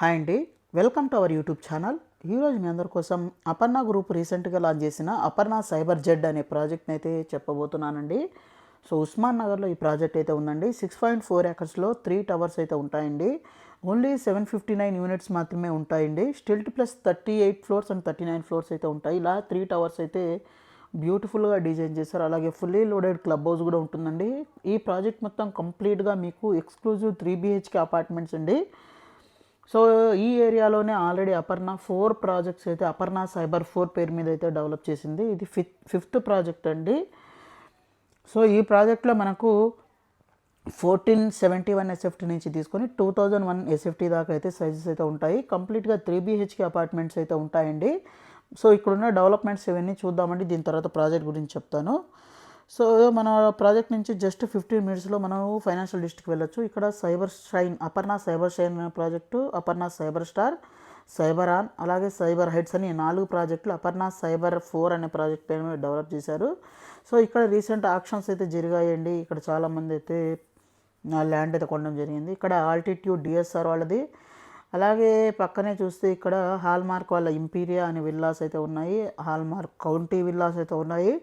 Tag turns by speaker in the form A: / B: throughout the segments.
A: Hi అండి, welcome to our YouTube channel. ఈరోజు మీ అందరి కోసం అపర్ణ గ్రూప్ రీసెంట్గా లాంచ్ చేసిన అపర్ణ సైబర్ జెడ్ అనే ప్రాజెక్ట్ని అయితే చెప్పబోతున్నానండి. సో ఉస్మాన్ నగర్లో ఈ ప్రాజెక్ట్ అయితే ఉందండి. 6.4 ఎకర్స్లో 3 టవర్స్ అయితే ఉంటాయండి. ఓన్లీ 759 యూనిట్స్ మాత్రమే ఉంటాయండి. Stilt plus 38 floors and 39 floors అయితే ఉంటాయి. ఇలా 3 టవర్స్ అయితే బ్యూటిఫుల్గా డిజైన్ చేశారు. అలాగే ఫుల్లీ లోడెడ్ క్లబ్ హౌస్ కూడా ఉంటుందండి. ఈ ప్రాజెక్ట్ మొత్తం కంప్లీట్గా మీకు ఎక్స్క్లూజివ్ 3 BHK అపార్ట్మెంట్స్ అండి. సో ఈ ఏరియాలోనే ఆల్రెడీ అపర్ణ 4 ప్రాజెక్ట్స్ అయితే అపర్ణ సైబర్ 4 పేరు మీద అయితే డెవలప్ చేసింది. ఇది ఫిఫ్త్ ప్రాజెక్ట్ అండి. సో ఈ ప్రాజెక్ట్లో మనకు 1471 SFT నుంచి తీసుకొని 2001 SFT దాకా అయితే సైజెస్ అయితే ఉంటాయి. కంప్లీట్గా 3 BHK అపార్ట్మెంట్స్ అయితే ఉంటాయండి. సో ఇక్కడున్న డెవలప్మెంట్స్ ఇవన్నీ చూద్దామండి. దీని తర్వాత ప్రాజెక్ట్ గురించి చెప్తాను. సో మన ప్రాజెక్ట్ నుంచి జస్ట్ 15 మినిట్స్లో మనం ఫైనాన్షియల్ డిస్ట్రిక్ట్కి వెళ్ళొచ్చు. ఇక్కడ cyber shine, Aparna cyber shine అనే project, Aparna cyber star, cyber on, అలాగే సైబర్ హైట్స్ అని 4 ప్రాజెక్టులు అపర్ణ సైబర్ 4 అనే ప్రాజెక్ట్ పైన డెవలప్ చేశారు. సో ఇక్కడ రీసెంట్ ఆక్షన్స్ అయితే జరిగాయండి. ఇక్కడ చాలామంది అయితే ల్యాండ్ అయితే కొనడం జరిగింది. ఇక్కడ ఆల్టిట్యూడ్ DSR వాళ్ళది. అలాగే పక్కనే చూస్తే ఇక్కడ హాల్మార్క్ వాళ్ళ ఇంపీరియా అనే విల్లాస్ అయితే ఉన్నాయి. హాల్మార్క్ కౌంటీ విల్లాస్ అయితే ఉన్నాయి.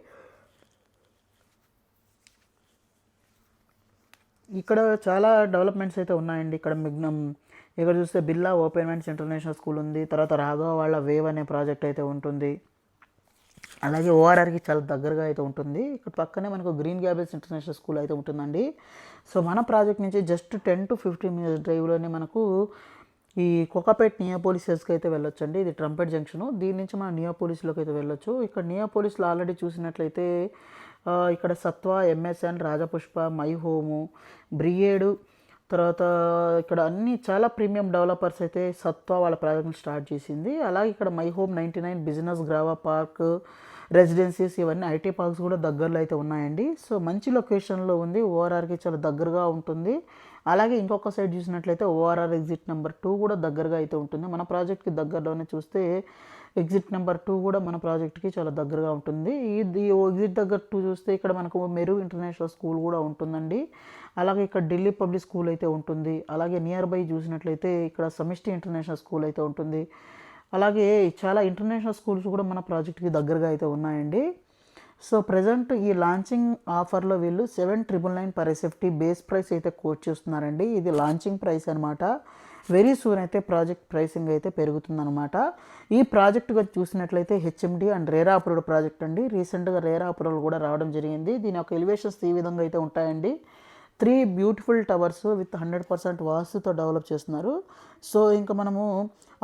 A: ఇక్కడ చాలా డెవలప్మెంట్స్ అయితే ఉన్నాయండి. ఇక్కడ చూస్తే బిర్లా ఓపెన్మెంట్స్ ఇంటర్నేషనల్ స్కూల్ ఉంది. తర్వాత రాఘవ వాళ్ళ వేవ్ అనే ప్రాజెక్ట్ అయితే ఉంటుంది. అలాగే ORRకి చాలా దగ్గరగా అయితే ఉంటుంది. ఇక్కడ పక్కనే మనకు గ్రీన్ గ్యాబెల్స్ ఇంటర్నేషనల్ స్కూల్ అయితే ఉంటుందండి. సో మన ప్రాజెక్ట్ నుంచి జస్ట్ 10 to 15 మినిట్స్ డ్రైవ్లోనే మనకు ఈ కోకాపేట్ నియోపోలిసెస్కి అయితే వెళ్ళొచ్చు అండి. ఇది ట్రంపెట్ జంక్షను. దీని నుంచి మనం నియోపోలిస్లోకి అయితే వెళ్ళొచ్చు. ఇక్కడ నియోపోలిస్లో ఆల్రెడీ చూసినట్లయితే ఇక్కడ సత్వ, MSN, రాజపుష్ప, మై హోము, బ్రిగేడు, తర్వాత ఇక్కడ అన్ని చాలా ప్రీమియం డెవలపర్స్ అయితే సత్వ వాళ్ళ ప్రాజెక్ట్ని స్టార్ట్ చేసింది. అలాగే ఇక్కడ my home 99, business Grava park, residencies, ఇవన్నీ IT పార్క్స్ కూడా దగ్గరలో అయితే ఉన్నాయండి. సో మంచి లొకేషన్లో ఉంది. ORRకి చాలా దగ్గరగా ఉంటుంది. అలాగే ఇంకొక సైడ్ చూసినట్లయితే ORR ఎగ్జిట్ నెంబర్ 2 కూడా దగ్గరగా అయితే ఉంటుంది. మన ప్రాజెక్ట్కి దగ్గరలోనే చూస్తే ఎగ్జిట్ నెంబర్ 2 కూడా మన ప్రాజెక్ట్కి చాలా దగ్గరగా ఉంటుంది. ఇది ఎగ్జిట్ దగ్గర 2 చూస్తే ఇక్కడ మనకు మెరు ఇంటర్నేషనల్ స్కూల్ కూడా ఉంటుందండి. అలాగే ఇక్కడ ఢిల్లీ పబ్లిక్ స్కూల్ అయితే ఉంటుంది. అలాగే నియర్ బై చూసినట్లయితే ఇక్కడ సమిష్టి ఇంటర్నేషనల్ స్కూల్ అయితే ఉంటుంది. అలాగే చాలా ఇంటర్నేషనల్ స్కూల్స్ కూడా మన ప్రాజెక్ట్కి దగ్గరగా అయితే ఉన్నాయండి. సో ప్రజెంట్ ఈ లాంచింగ్ ఆఫర్లో వీళ్ళు 7,999 per SFT బేస్ ప్రైస్ అయితే కోట్ చేస్తున్నారండి. ఇది లాంచింగ్ ప్రైస్ అనమాట. వెరీ సూన్ అయితే ప్రాజెక్ట్ ప్రైసింగ్ అయితే పెరుగుతుందన్నమాట. ఈ ప్రాజెక్టుగా చూసినట్లయితే HMD and RERA approved project అండి. రీసెంట్గా రేరా అప్రూవల్ కూడా రావడం జరిగింది. దీని యొక్క ఎలివేషన్స్ ఈ విధంగా అయితే ఉంటాయండి. 3 బ్యూటిఫుల్ టవర్స్ విత్ 100% వాస్తుతో డెవలప్ చేస్తున్నారు. సో ఇంకా మనము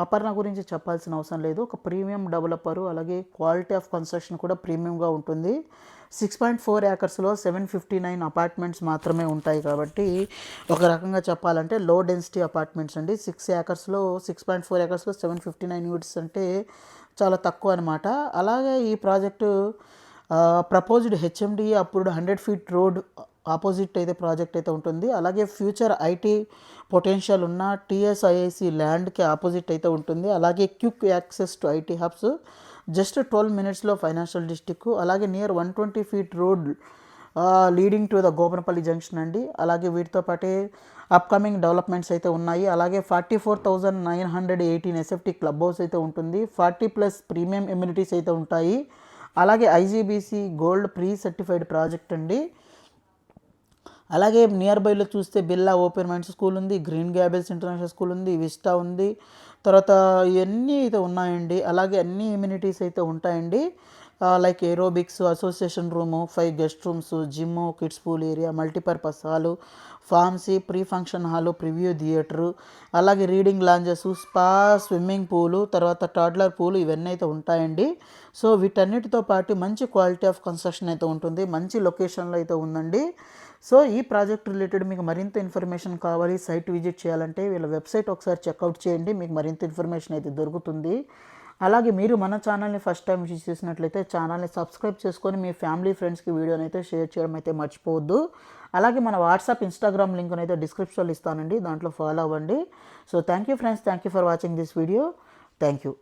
A: అపర్ణ గురించి చెప్పాల్సిన అవసరం లేదు. ఒక ప్రీమియం డెవలపరు, అలాగే క్వాలిటీ ఆఫ్ కన్స్ట్రక్షన్ కూడా ప్రీమియంగా ఉంటుంది. 6.4 ఏకర్స్లో 759 అపార్ట్మెంట్స్ మాత్రమే ఉంటాయి కాబట్టి ఒక రకంగా చెప్పాలంటే లో డెన్సిటీ అపార్ట్మెంట్స్ అండి. 6.4 ఏకర్స్లో 759 యూనిట్స్ అంటే చాలా తక్కువ అనమాట. అలాగే ఈ project proposed HMD approved 100 feet road opposite అయితే ప్రాజెక్ట్ అయితే ఉంటుంది. అలాగే ఫ్యూచర్ IT పొటెన్షియల్ ఉన్న TSIIC ల్యాండ్కి ఆపోజిట్ అయితే ఉంటుంది. అలాగే quick access to IT hubs, just 12 మినిట్స్లో ఫైనాన్షియల్ డిస్ట్రిక్ట్, అలాగే near 120 feet road leading to the Gopanpally junction అండి. అలాగే వీటితో పాటే అప్కమింగ్ డెవలప్మెంట్స్ అయితే ఉన్నాయి. అలాగే 44,918 SFT క్లబ్ హౌస్ అయితే ఉంటుంది. 40+ ప్రీమియం ఎమ్యూనిటీస్ అయితే ఉంటాయి. అలాగే IGBC gold pre certified project అండి. అలాగే నియర్ బైలో చూస్తే బిర్లా ఓపెన్మెంట్స్ స్కూల్ ఉంది, గ్రీన్ గ్యాబెల్స్ ఇంటర్నేషనల్ స్కూల్ ఉంది, విస్టా ఉంది, తర్వాత ఇవన్నీ అయితే ఉన్నాయండి. అలాగే అన్ని ఇమ్యూనిటీస్ అయితే ఉంటాయండి. Like aerobics, association room, 5 guest rooms, gym, kids pool area, multipurpose hall, pharmacy, pre function hall, preview theatre, అలాగే రీడింగ్ లాంజెస్, స్పా, స్విమ్మింగ్ పూలు, తర్వాత టాడ్లర్ పూలు, ఇవన్నీ అయితే ఉంటాయండి. సో వీటన్నిటితో పాటు మంచి క్వాలిటీ ఆఫ్ కన్స్ట్రక్షన్ అయితే ఉంటుంది. మంచి లొకేషన్లో అయితే ఉందండి. సో ఈ ప్రాజెక్ట్ రిలేటెడ్ మీకు మరింత ఇన్ఫర్మేషన్ కావాలి, సైట్ విజిట్ చేయాలంటే వీళ్ళ వెబ్సైట్ ఒకసారి చెక్అవుట్ చేయండి. మీకు మరింత ఇన్ఫర్మేషన్ అయితే దొరుకుతుంది. అలాగే మీరు మన ఛానల్ని ఫస్ట్ టైం విజిట్ చేసినట్లయితే ఛానల్ని సబ్స్క్రైబ్ చేసుకొని మీ ఫ్యామిలీ ఫ్రెండ్స్కి వీడియోని అయితే షేర్ చేయడం అయితే మర్చిపోవద్దు. అలాగే మన వాట్సాప్, ఇన్స్టాగ్రామ్ లింక్ అయితే డిస్క్రిప్షన్లో ఇస్తానండి, దాంట్లో ఫాలో అవ్వండి. So thank you friends, thank you for watching this video. Thank you.